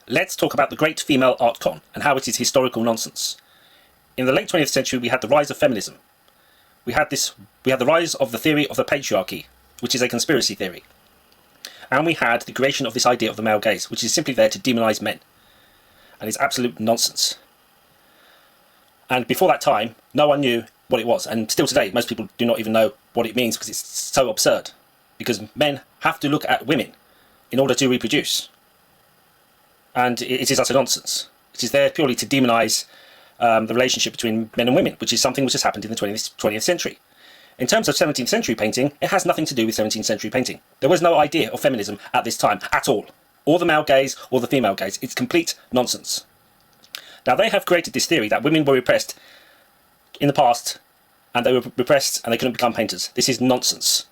let's talk about the great female art con and how it is historical nonsense. In the late 20th century, we had the rise of feminism. We had the rise of the theory of the patriarchy, which is a conspiracy theory. And we had the creation of this idea of the male gaze, which is simply there to demonise men. And it's absolute nonsense. And before that time, no one knew what it was. And still today, most people do not even know what it means because it's so absurd. Because men have to look at women in order to reproduce. And it is utter nonsense. It is there purely to demonise the relationship between men and women, which is something which has happened in the 20th century. In terms of 17th century painting, it has nothing to do with 17th century painting. There was no idea of feminism at this time at all. Or the male gaze or the female gaze. It's complete nonsense. Now they have created this theory that women were repressed in the past and they were repressed and they couldn't become painters. This is nonsense.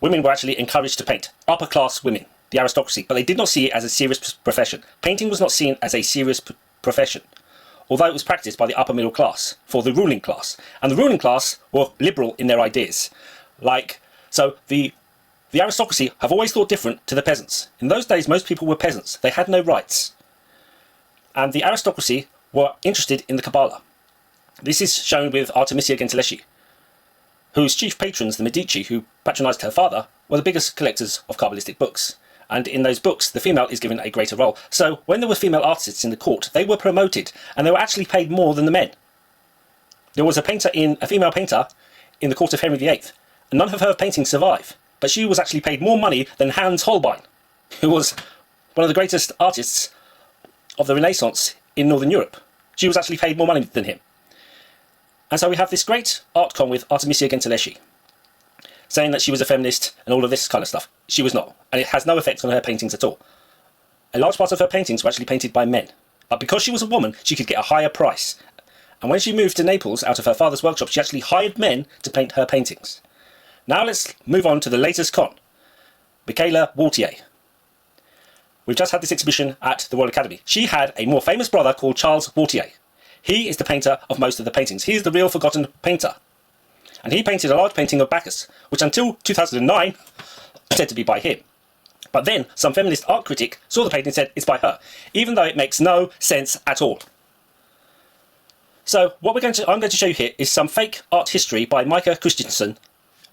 Women were actually encouraged to paint. Upper class women, the aristocracy, but they did not see it as a serious profession. Painting was not seen as a serious profession, although it was practiced by the upper middle class, for the ruling class. And the ruling class were liberal in their ideas. So the aristocracy have always thought different to the peasants. In those days, most people were peasants. They had no rights. And the aristocracy were interested in the Kabbalah. This is shown with Artemisia Gentileschi, whose chief patrons, the Medici, who patronised her father, were the biggest collectors of Kabbalistic books. And in those books, the female is given a greater role. So when there were female artists in the court, they were promoted, and they were actually paid more than the men. There was a female painter in the court of Henry VIII, and none of her paintings survive. But she was actually paid more money than Hans Holbein, who was one of the greatest artists of the Renaissance in Northern Europe. She was actually paid more money than him. And so we have this great art con with Artemisia Gentileschi, saying that she was a feminist and all of this kind of stuff. She was not, and it has no effect on her paintings at all. A large part of her paintings were actually painted by men, but because she was a woman, she could get a higher price. And when she moved to Naples out of her father's workshop, she actually hired men to paint her paintings. Now let's move on to the latest con, Michaelina Wautier. We've just had this exhibition at the Royal Academy. She had a more famous brother called Charles Wautier. He is the painter of most of the paintings. He is the real forgotten painter. And he painted a large painting of Bacchus, which until 2009 said to be by him. But then some feminist art critic saw the painting and said it's by her, even though it makes no sense at all. So what I'm going to show you here is some fake art history by Micah Christensen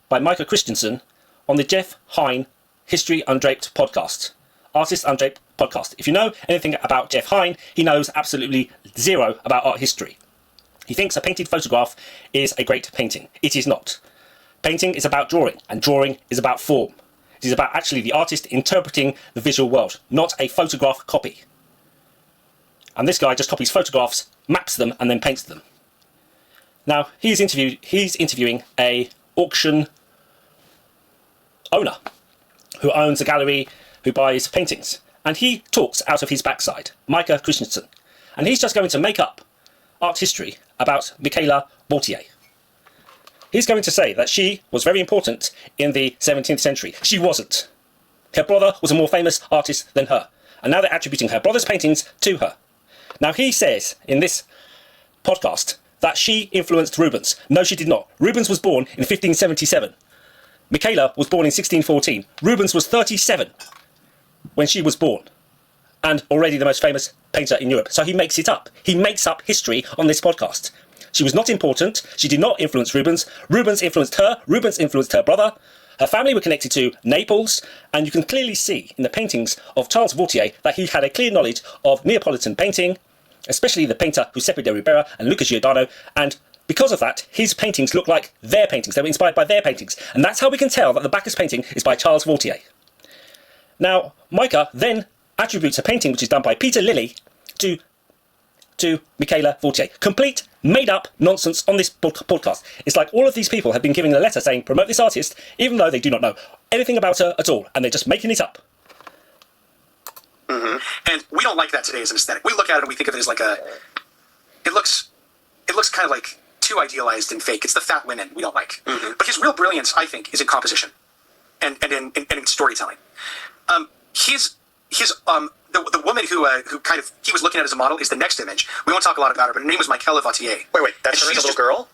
on the Jeff Hein History Undraped podcast. Artist Undraped podcast. If you know anything about Jeff Hein, he knows absolutely zero about art history. He thinks a painted photograph is a great painting. It is not. Painting is about drawing, and drawing is about form. It is about actually the artist interpreting the visual world, not a photograph copy. And this guy just copies photographs, maps them, and then paints them. Now, he's interviewing a auction owner who owns a gallery, who buys paintings. And he talks out of his backside, Micah Christensen. And he's just going to make up art history about Michaelina Wautier. He's going to say that she was very important in the 17th century. She wasn't. Her brother was a more famous artist than her. And now they're attributing her brother's paintings to her. Now he says in this podcast that she influenced Rubens. No, she did not. Rubens was born in 1577. Michaelina was born in 1614. Rubens was 37 when she was born, and already the most famous painter in Europe. So he makes it up. He makes up history on this podcast. She was not important. She did not influence Rubens. Rubens influenced her. Rubens influenced her brother. Her family were connected to Naples, and you can clearly see in the paintings of Charles Wautier that he had a clear knowledge of Neapolitan painting, especially the painter Giuseppe de Ribera and Luca Giordano, and because of that, his paintings look like their paintings. They were inspired by their paintings, and that's how we can tell that the Bacchus painting is by Charles Wautier. Now, Micah then attributes a painting which is done by Peter Lilly to Michaelina Wautier. Complete, made-up nonsense on this podcast. It's like all of these people have been giving a letter saying, promote this artist, even though they do not know anything about her at all, and they're just making it up. Mm-hmm. And we don't like that today as an aesthetic. We look at it and we think of it as like it looks kind of like too idealized and fake. It's the fat women we don't like. Mm-hmm. But his real brilliance, I think, is in composition and in storytelling. The woman who kind of he was looking at as a model is the next image. We won't talk a lot about her, but her name was Michaelina Wautier. Wait, that's her as a little girl?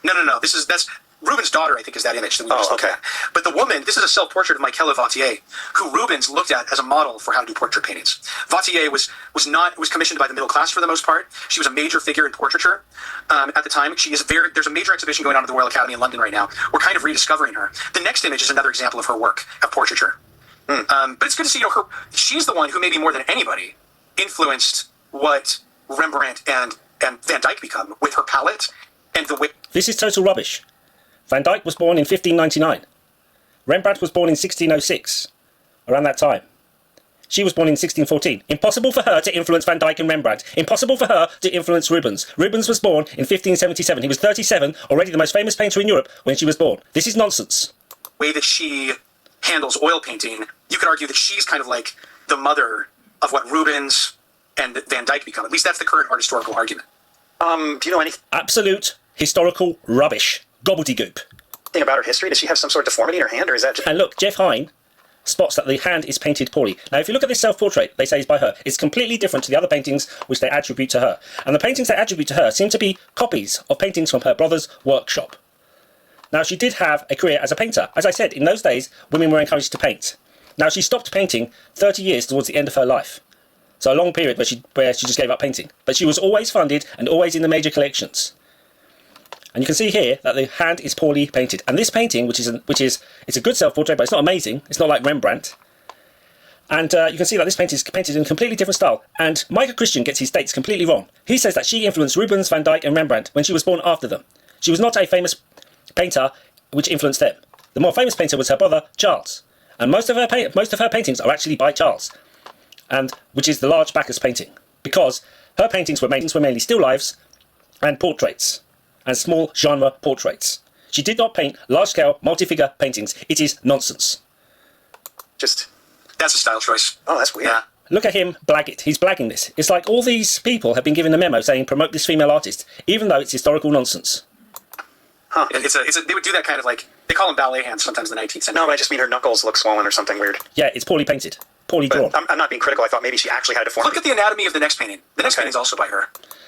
No. That's Rubens' daughter, I think, is that image that we just looked okay. at. But the woman, this is a self-portrait of Michaelina Wautier, who Rubens looked at as a model for how to do portrait paintings. Wautier was commissioned by the middle class for the most part. She was a major figure in portraiture at the time. There's a major exhibition going on at the Royal Academy in London right now. We're kind of rediscovering her. The next image is another example of her work of portraiture. But it's good to see, she's the one who maybe more than anybody influenced what Rembrandt and Van Dyck become with her palette and the way. This is total rubbish. Van Dyck was born in 1599. Rembrandt was born in 1606, around that time. She was born in 1614. Impossible for her to influence Van Dyck and Rembrandt. Impossible for her to influence Rubens. Rubens was born in 1577. He was 37, already the most famous painter in Europe when she was born. This is nonsense. The way that she handles oil painting, you could argue that she's kind of like the mother of what Rubens and Van Dyck become. At least that's the current art historical argument. Do you know anything Absolute historical rubbish. Gobbledygook. about her history? Does she have some sort of deformity in her hand, or is that just... And look, Jeff Hine spots that the hand is painted poorly. Now, if you look at this self-portrait, they say is by her. It's completely different to the other paintings which they attribute to her. And the paintings they attribute to her seem to be copies of paintings from her brother's workshop. Now, she did have a career as a painter. As I said, in those days, women were encouraged to paint. Now, she stopped painting 30 years towards the end of her life. So a long period where she just gave up painting. But she was always funded and always in the major collections. And you can see here that the hand is poorly painted. And this painting, it's a good self-portrait, but it's not amazing. It's not like Rembrandt. And you can see that this painting is painted in a completely different style. And Micah Christensen gets his dates completely wrong. He says that she influenced Rubens, Van Dyck and Rembrandt when she was born after them. She was not a famous painter which influenced them. The more famous painter was her brother, Charles. And most of her paintings are actually by Charles, and which is the large Bacchus painting, because her paintings were mainly still lifes and portraits, and small genre portraits. She did not paint large-scale, multi-figure paintings. It is nonsense. just... That's a style choice. Oh, that's weird. Yeah. Look at him blag it. He's blagging this. It's like all these people have been given a memo saying promote this female artist, even though it's historical nonsense. Huh. They would do that kind of like, they call them ballet hands sometimes in the 19th century. No, but I just mean her knuckles look swollen or something weird. Yeah, it's poorly painted. Poorly drawn. But I'm not being critical. I thought maybe she actually had a deformity. Look at the anatomy of the next painting. The next painting is also by her.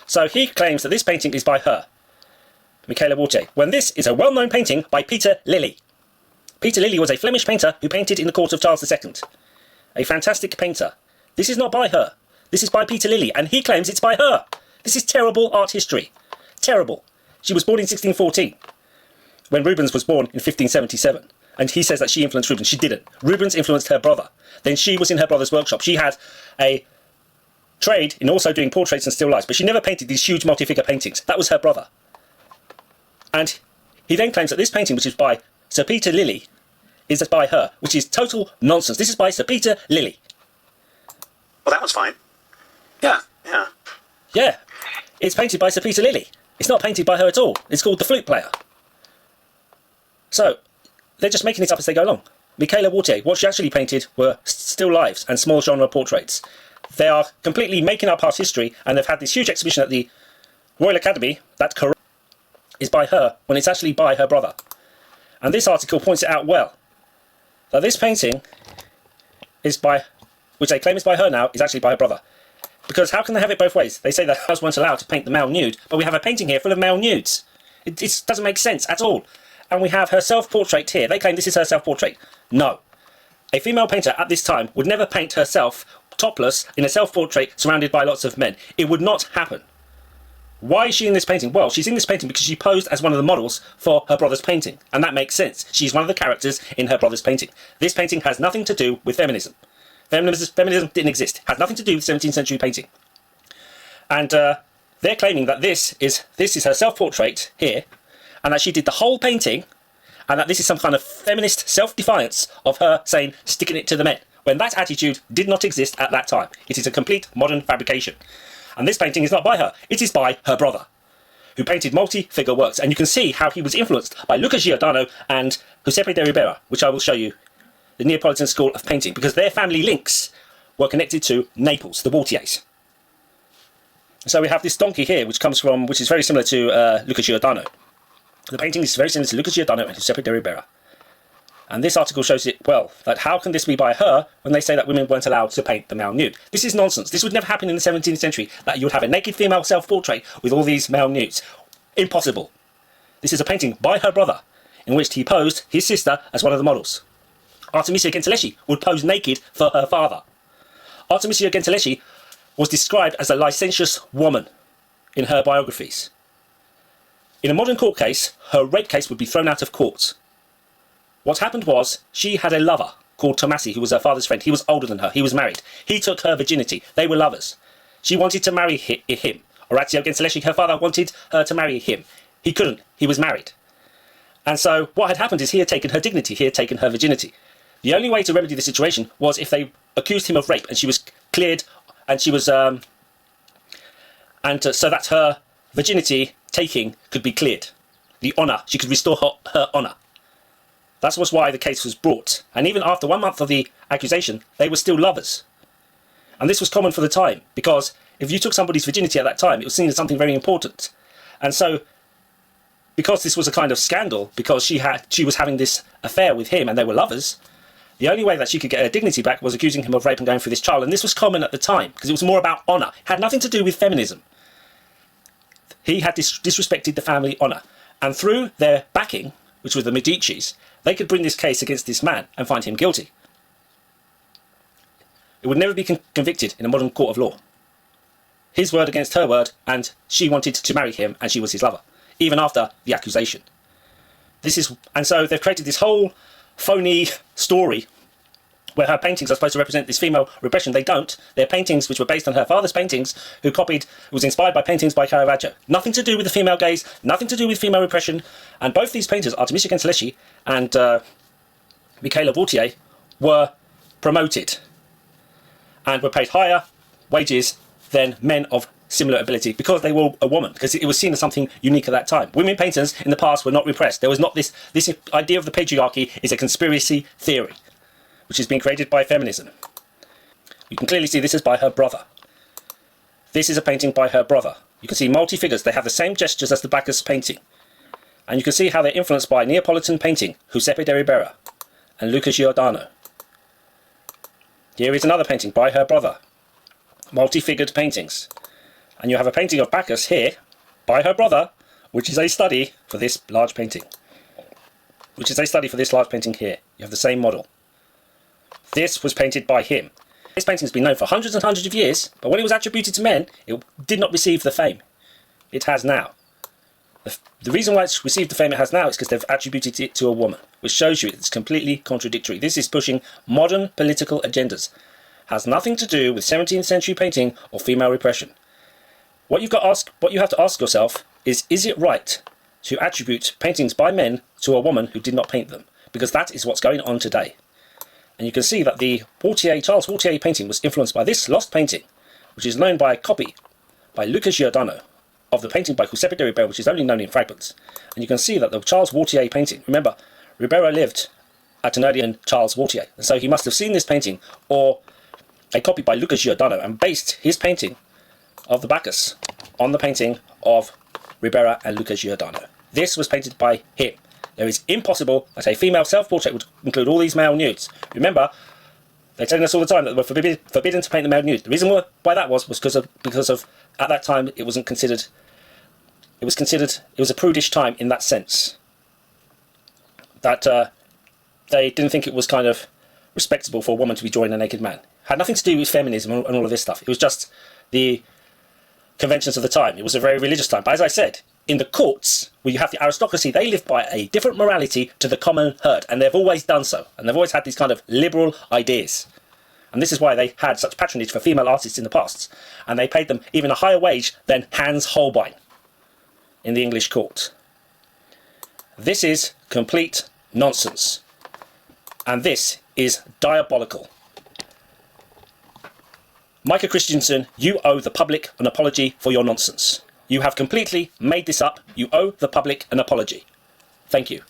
So he claims that this painting is by her, Michaelina Wautier, when this is a well-known painting by Peter Lilly. Peter Lilly was a Flemish painter who painted in the court of Charles II. A fantastic painter. This is not by her. This is by Peter Lilly, and he claims it's by her. This is terrible art history. Terrible. She was born in 1614, when Rubens was born in 1577. And he says that she influenced Rubens. She didn't. Rubens influenced her brother. Then she was in her brother's workshop. She had a trade in also doing portraits and still lifes, but she never painted these huge multi-figure paintings. That was her brother. And he then claims that this painting, which is by Sir Peter Lilly, is by her, which is total nonsense. This is by Sir Peter Lilly. Well, that one's fine. Yeah. Yeah. Yeah, it's painted by Sir Peter Lilly. It's not painted by her at all. It's called The Flute Player. So, they're just making it up as they go along. Michaelina Wautier, what she actually painted were still lifes and small genre portraits. They are completely making up art history, and they've had this huge exhibition at the Royal Academy that is by her when it's actually by her brother. And this article points it out well, that this painting is by, which they claim is by her now, is actually by her brother. Because how can they have it both ways? They say that girls weren't allowed to paint the male nude, but we have a painting here full of male nudes. It doesn't make sense at all. And we have her self-portrait here. They claim this is her self-portrait. No. A female painter at this time would never paint herself topless in a self-portrait surrounded by lots of men. It would not happen. Why is she in this painting? Well, she's in this painting because she posed as one of the models for her brother's painting. And that makes sense. She's one of the characters in her brother's painting. This painting has nothing to do with feminism. Feminism didn't exist. It has nothing to do with 17th century painting. And they're claiming that this is her self-portrait here, and that she did the whole painting, and that this is some kind of feminist self-defiance of her saying, sticking it to the men, when that attitude did not exist at that time. It is a complete modern fabrication. And this painting is not by her, it is by her brother, who painted multi-figure works. And you can see how he was influenced by Luca Giordano and Giuseppe de Ribera, which I will show you, the Neapolitan school of painting, because their family links were connected to Naples, the Wautiers. So we have this donkey here, which is very similar to Luca Giordano. The painting is very similar to Luca Giordano and Giuseppe de Ribera. And this article shows it well, that how can this be by her when they say that women weren't allowed to paint the male nude? This is nonsense. This would never happen in the 17th century, that you would have a naked female self-portrait with all these male nudes. Impossible. This is a painting by her brother. in which he posed his sister as one of the models. Artemisia Gentileschi would pose naked for her father. Artemisia Gentileschi was described as a licentious woman in her biographies. In a modern court case, her rape case would be thrown out of court. What happened was, she had a lover called Tomasi, who was her father's friend. He was older than her. He was married. He took her virginity. They were lovers. She wanted to marry him. Orazio Gentileschi, her father, wanted her to marry him. He couldn't. He was married. And so what had happened is he had taken her dignity. He had taken her virginity. The only way to remedy the situation was if they accused him of rape and she was cleared, and she was so that her virginity taking could be cleared. The honour, she could restore her honour. That was why the case was brought. And even after 1 month of the accusation, they were still lovers. And this was common for the time, because if you took somebody's virginity at that time, it was seen as something very important. And so, because this was a kind of scandal, because she was having this affair with him and they were lovers, the only way that she could get her dignity back was accusing him of rape and going through this trial. And this was common at the time, because it was more about honour. It had nothing to do with feminism. He had disrespected the family honour. And through their backing, which was the Medicis, they could bring this case against this man and find him guilty. It would never be convicted in a modern court of law. His word against her word, and she wanted to marry him and she was his lover, even after the accusation. And so they've created this whole phony story where her paintings are supposed to represent this female repression. They don't. They're paintings which were based on her father's paintings, who was inspired by paintings by Caravaggio. Nothing to do with the female gaze, nothing to do with female repression. And both these painters, Artemisia Gentileschi and Michaelina Wautier, were promoted and were paid higher wages than men of similar ability, because they were a woman, because it was seen as something unique at that time. Women painters in the past were not repressed. There was not this idea of the patriarchy is a conspiracy theory, which has been created by feminism. You can clearly see this is by her brother. This is a painting by her brother. You can see multi-figures. They have the same gestures as the Bacchus painting. And you can see how they're influenced by Neapolitan painting, Giuseppe de Ribera and Luca Giordano. Here is another painting by her brother. Multi-figured paintings. And you have a painting of Bacchus here by her brother, which is a study for this large painting. Here. You have the same model. This was painted by him. This painting has been known for hundreds and hundreds of years, but when it was attributed to men, it did not receive the fame it has now. The reason why it's received the fame it has now is because they've attributed it to a woman, which shows you it's completely contradictory. This is pushing modern political agendas. Has nothing to do with 17th century painting or female repression. What you have to ask yourself is it right to attribute paintings by men to a woman who did not paint them? Because that is what's going on today. And you can see that the Charles Wautier painting was influenced by this lost painting, which is known by a copy by Luca Giordano of the painting by Giuseppe de Ribera, which is only known in fragments. And you can see that the Charles Wautier painting, remember, Ribera lived at an earlier than Charles Wautier, and so he must have seen this painting or a copy by Luca Giordano and based his painting of the Bacchus on the painting of Ribera and Luca Giordano. This was painted by him. It is impossible that a female self-portrait would include all these male nudes. Remember, they're telling us all the time that they were forbidden to paint the male nude. The reason why that was because of at that time it wasn't considered. It was a prudish time in that sense. That they didn't think it was kind of respectable for a woman to be drawing a naked man. It had nothing to do with feminism and all of this stuff. It was just the conventions of the time. It was a very religious time. But as I said, in the courts, where you have the aristocracy, they live by a different morality to the common herd, and they've always done so. And they've always had these kind of liberal ideas. And this is why they had such patronage for female artists in the past. And they paid them even a higher wage than Hans Holbein in the English court. This is complete nonsense. And this is diabolical. Micah Christensen, you owe the public an apology for your nonsense. You have completely made this up. You owe the public an apology. Thank you.